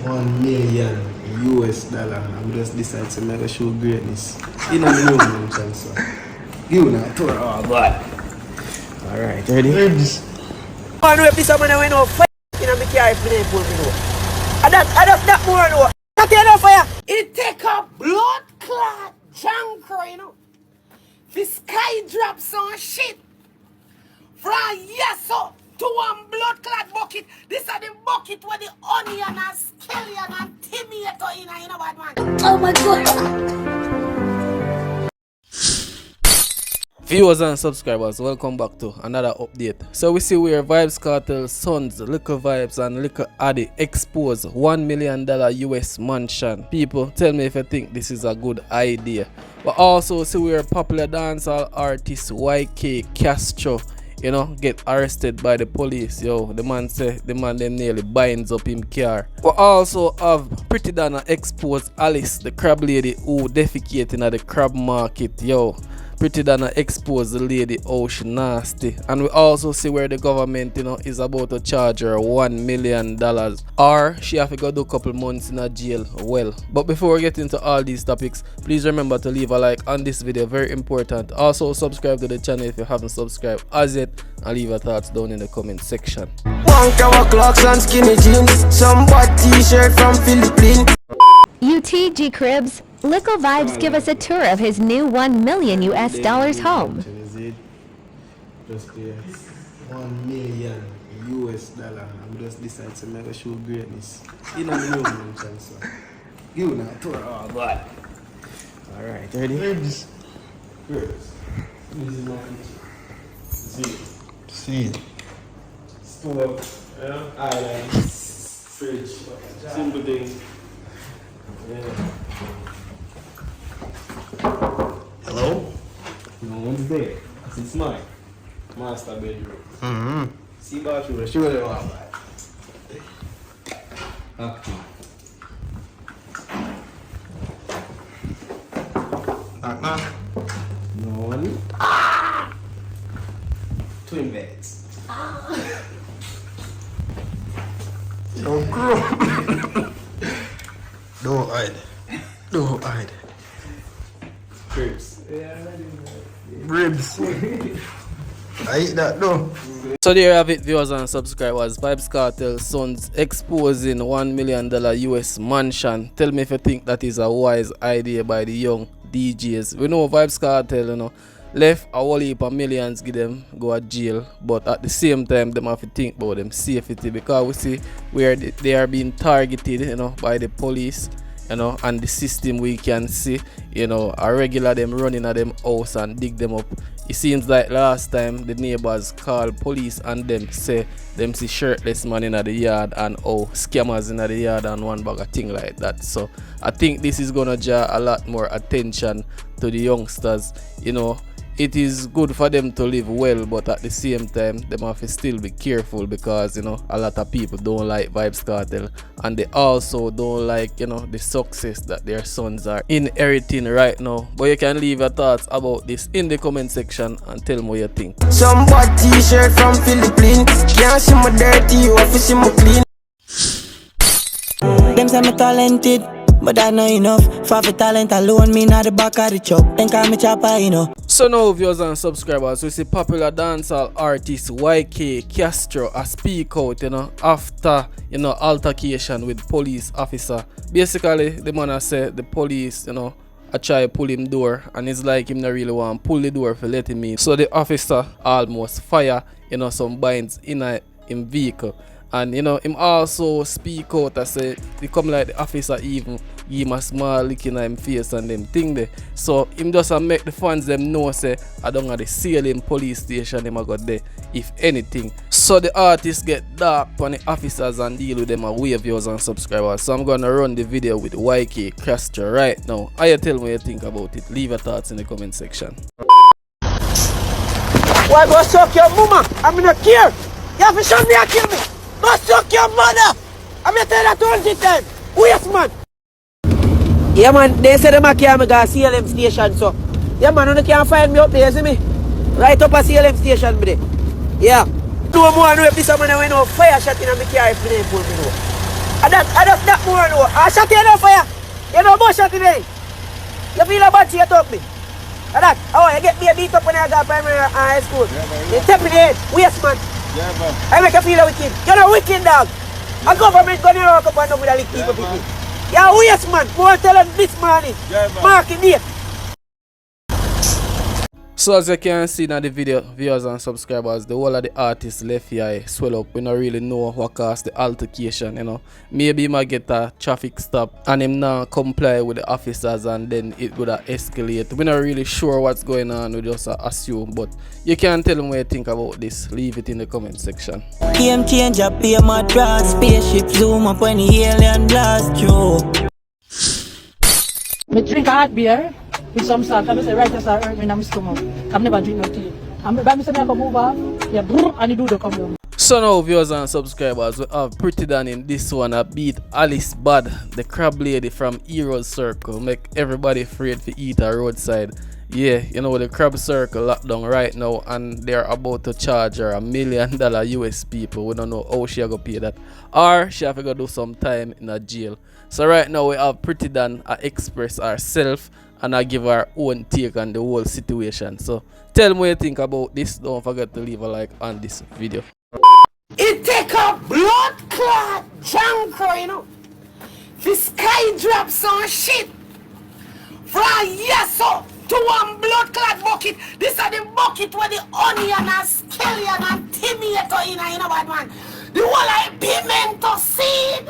$1 million USD. I'm just decide to make a show greatness. You know me no chance. You know tour. Oh God. Alright, ready? Vybz. Man, we piece of money we know fire in a car if we didn't pull me know. And that more know. That you know fire. It take a blood clot junker, you know. The sky drops on shit. From yeso to one blood clot bucket. This is the bucket where the onion and scallion and tomato in, you know what, man? Oh my God. Viewers and subscribers, welcome back to another update. So we see where Vybz Kartel's sons, Likkle Vybz and Likkle Addi expose $1 million US mansion. People, tell me if you think this is a good idea. But also see where popular dancehall artist Kastro, you know, get arrested by the police. Yo, the man say the man them nearly binds up him car. We also have Pretty Dana expose Alice, the crab lady who defecating at the crab market. Yo, Pretty Dana expose the lady how she nasty. And we also see where the government, you know, is about to charge her $1 million. Or she have to go do a couple months in a jail. Well, but before we get into all these topics, please remember to leave a like on this video, very important. Also subscribe to the channel if you haven't subscribed as yet, and leave your thoughts down in the comment section. 1 hour clocks and skinny jeans, some white t-shirt from Philippines. UTG Cribs, Likkle Vybz give us a tour of his new $1 million US home. Just there. $1 million USD. I'm just decide to make a show greatness. You know me no chance. You know tour. Oh God. Alright, ready? Vybz. This is my kitchen. See. Stove. Yeah. Island. Fridge. Simple things. Yeah. Hello? No one's there. It's mine. Master bedroom. Mm-hmm. See bathroom. Show them all that. Okay. Knock knock. No one. Twin beds. Don't grow. Don't hide. Don't hide. Cribs. Ribs. I eat that though. So there you have it, viewers and subscribers. Vybz Kartel's sons exposing $1 million US mansion. Tell me if you think that is a wise idea by the young DJs. We know Vybz Kartel, you know, left a whole heap of millions give them go to jail, but at the same time them have to think about them safety, because we see where they are being targeted, you know, by the police, you know, and the system we can see, you know, a regular them running at them house and dig them up. It seems like last time the neighbors called police and them say them see shirtless man in the yard and scammers in the yard and one bag of thing like that. So I think this is gonna draw a lot more attention to the youngsters. You know, it is good for them to live well, but at the same time them have to still be careful, because you know a lot of people don't like Vybz Kartel, and they also don't like, you know, the success that their sons are inheriting right now. But you can leave your thoughts about this in the comment section and tell me what you think. Some white t-shirt from Philippines. Can't see my dirty, you have to see my clean. Them say me talented, but that not enough. For the talent alone, me not the back of the chop. Then call me chopper, you know. So now, viewers and subscribers, we see popular dancehall artist Kastro speak out, you know, after, you know, altercation with police officer. Basically, the man say the police, you know, I try to pull him door, and it's like him not really want to pull the door for letting me. So the officer almost fire, you know, some binds in a vehicle. And you know, him also speak out and say he come like the officer even give him a small lick in him face and them thing there. So him just make the fans them know say I don't have the Salem police station him I got there if anything. So the artists get dark on the officers and deal with them away, viewers and subscribers. So I'm gonna run the video with Kastro right now. How you tell me what you think about it? Leave your thoughts in the comment section. Why go suck your mama? I'm not care. You have to show me and kill me. Go suck your mother! I'm gonna tell that 20 times. Waste man! Yeah man, they say them a carry me go to CLM station, so yeah man, you can't find me up there, see me? Right up at CLM station, me there. Yeah. No more no piece of money when no fire shot in my car if you didn't pull me no. And that more no. I shot you enough for you. You know more shot today. You feel a bad shit up me. And that, oh, you get me a beat up when I got primary high school. You tap in the head, waste man. Yeah, man. I make you feel a wicked. You're not wicked dog. A government gonna rock up and down with a lick people with me. You're waste man. More tell them this morning. Yeah, man. Marking date. So as you can see in the video, viewers and subscribers, the whole of the artist left here swell up. We don't really know what caused the altercation, you know. Maybe he might get a traffic stop and him not comply with the officers and then it would have escalate. We're not really sure what's going on, we just assume. But you can tell them what you think about this. Leave it in the comment section. Game changer, pay my trust. Spaceship zoom up when the alien blast through. I drink a hot beer with some salt. I say right as I hurt me in my stomach. I've never drink no tea. And by me say I come over, yeah, and you do the come down. So now viewers and subscribers, we have Pretty Dan in this one. I beat Alice Bad, the crab lady from Heroes Circle. Make everybody afraid to eat a roadside. Yeah, you know the crab circle locked down right now and they're about to charge her $1 million US people. We don't know how she gonna pay that. Or she have to go do some time in a jail. So right now we have Pretty Dan express herself and I give her own take on the whole situation. So tell me what you think about this. Don't forget to leave a like on this video. It take a blood clot junker, you know. The sky drops some shit. From yes up to one blood clot bucket. This are the bucket where the onion and scallion and tomato in, you know what man. The whole of pimento seed.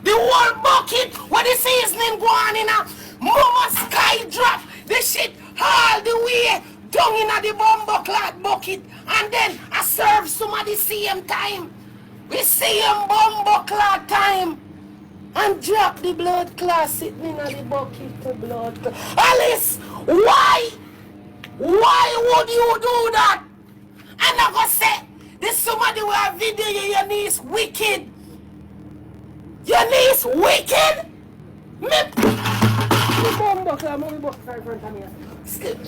The whole bucket where the seasoning go on in a mama sky drop. The shit all the way down in the bumbo clot bucket. And then I serve some at the same time. We same bumbo clot time. And drop the blood clot sitting in the bucket to blood clot. Alice, why? Why would you do that? And I go say, this somebody will have video your niece wicked. Your niece wicked?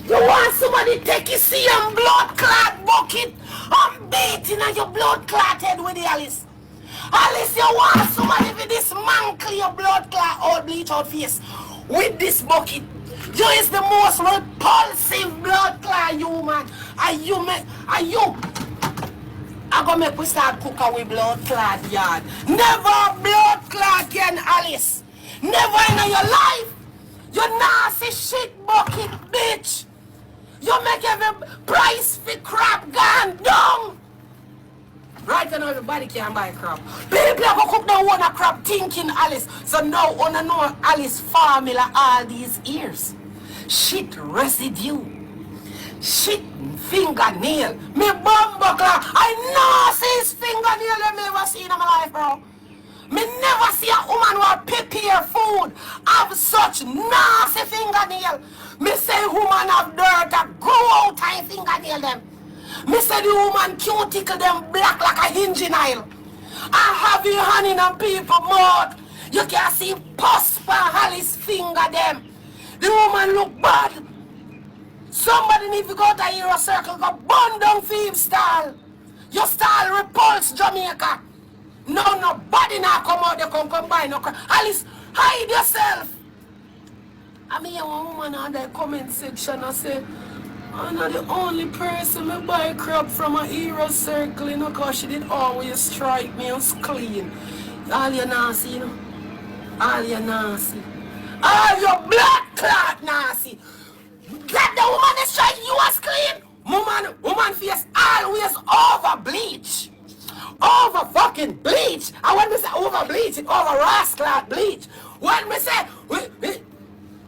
You want somebody take you see your blood clot bucket and beating on your blood clot head with the Alice. Alice, you want somebody with this mantle your blood clot or bleach out face with this bucket. You is the most repulsive blood clot human. And you I gonna make we start cooking with blood clot yard. Never blood clot again, Alice. Never in your life. You nasty shit bucket, bitch. You make every price for crab gone down. Right now everybody can buy crab. People go cook down one crab thinking Alice. So now wanna know Alice formula all these years. Shit residue. Shit fingernail. Me bumbuckler. I know see his fingernail I never seen in my life, bro. Me never see a woman who prepare food have such nasty fingernail. Me say woman have dirt that grow out her fingernail them. Me say the woman cuticle them black like a hinge nail. I have your hand in a people mouth. You can see pus for Alice finger them. The woman look bad. Somebody need to go to Hero Circle, go burn down Vybz style. Your style repulse Jamaica. No, nobody now come out, they come combine. No, Alice, hide yourself. I mean, one woman on the comment section I say, I'm not the only person who buy crab from a Hero Circle, you know, because she did always strike me as clean. All you nasty, you know. All you nasty. All your blood clot nasty. Let the woman that strike you as clean. Woman face always over bleach. Over fucking bleach. And when me say over bleach, it over rascal bleach. When me say,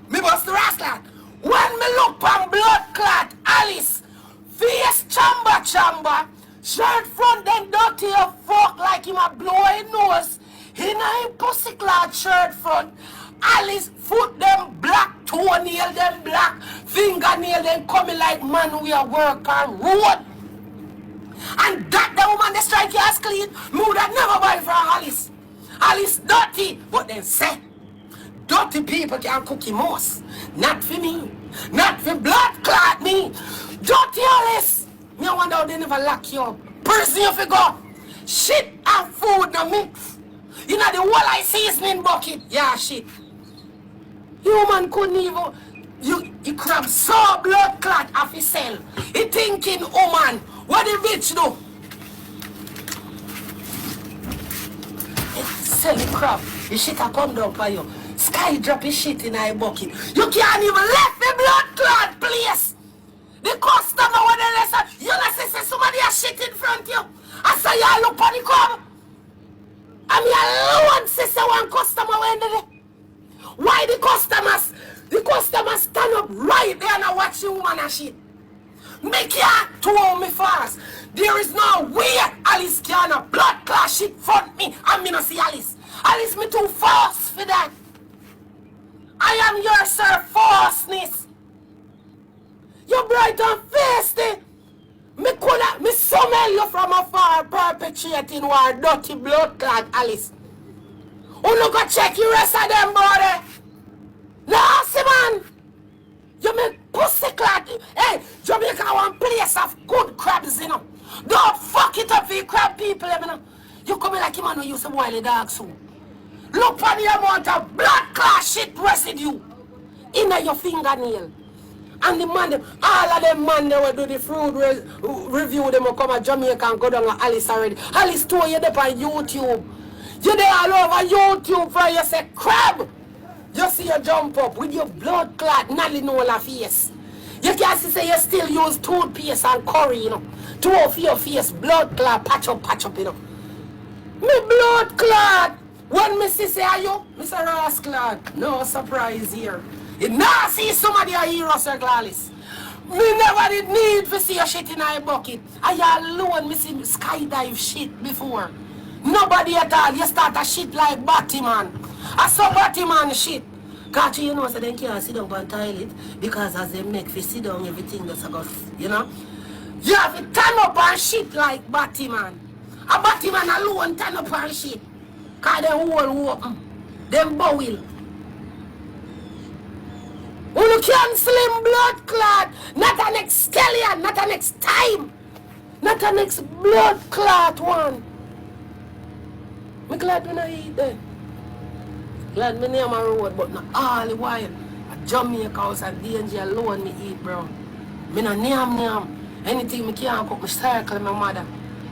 me bust the rascal. When me look on blood clot, Alice, face chamber, shirt front then dirty a fuck like him a blowing nose. He na him pussy clot shirt front. Alice foot them black, toenail them black, fingernail them coming like man we a work on road. And that the woman that strike you as clean, me would have never buy for Alice. Alice dirty, but then say, dirty people can cook him most. Not for me. Not for blood clot me. Dirty Alice. Me wonder how they never lock you up. Prison you go. Shit and food no mix. You know the whole I seasoning bucket. Yeah, shit. Human couldn't even. You crab so blood clot off his cell. He thinking, woman, what the bitch do? Sell the crab. The shit a come down by you. Sky drop his shit in a bucket. You can't even left the blood clot place. The customer when they listen, you know say somebody has shit in front of you. I say you look on the crab. I mean alone say one customer when they. Why the customers stand up right there and watch you woman and shit. Make ya to hold me fast. There is no way Alice can a blood clot shit front me and me no see Alice. Alice me too fast for that. I am your sir falseness. You bright and feisty. Me smell you from afar perpetrating war dirty blood clot Alice. Who no go check the rest of them body? No, see man. You make pussy clot. Hey, Jamaica one place of good crabs, you know. Don't fuck it up for you crab people, you know. You come like you man who used to boil the dog soon. Look on the amount of blood clot shit residue in your fingernail. And the man, all of them man, they will do the food review, they will come to Jamaica and go down to Alice already. Alice told you there on YouTube. You there all over YouTube for you say crab. You see you jump up with your blood clot nally no la face. You can't say you still use toothpaste and curry, you know. To off your face, blood clot, patch up, you know. Me blood clot. When me say are you, Mr. Ross clot. No surprise here. You now see somebody a hero, Sir Glalis. Me never did need to see your shit in a bucket. I alone me see skydive shit before. Nobody at all. You start a shit like Batman. I saw Batman shit. Cause you know, so they can't sit down on the toilet because as they make for sit down, everything that's about, you know. You have to turn up and shit like Batman. A Batman alone turn up and shit. Cause they whole open. Them bowl. You can slim blood clot. Not a next scallion, not a next time. Not a next blood clot one. Me glad me not eat there. Glad me name a road, but not all the while. A Jamaica house and danger alone me eat, bro. Me no name. Anything me can't cook, me circle my mother.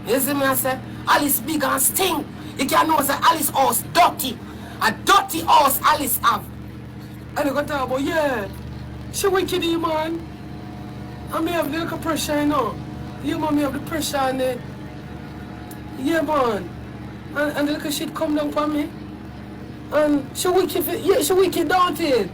You see me I say, Alice big and stink. You can know say Alice house dirty. A dirty house Alice have. And I go talk about, yeah, she wicked, man. I may have the little pressure, you know. You man, me have the pressure on it. Yeah, man. And the little shit come down for me. And she wicked, yeah, she wicked, don't it?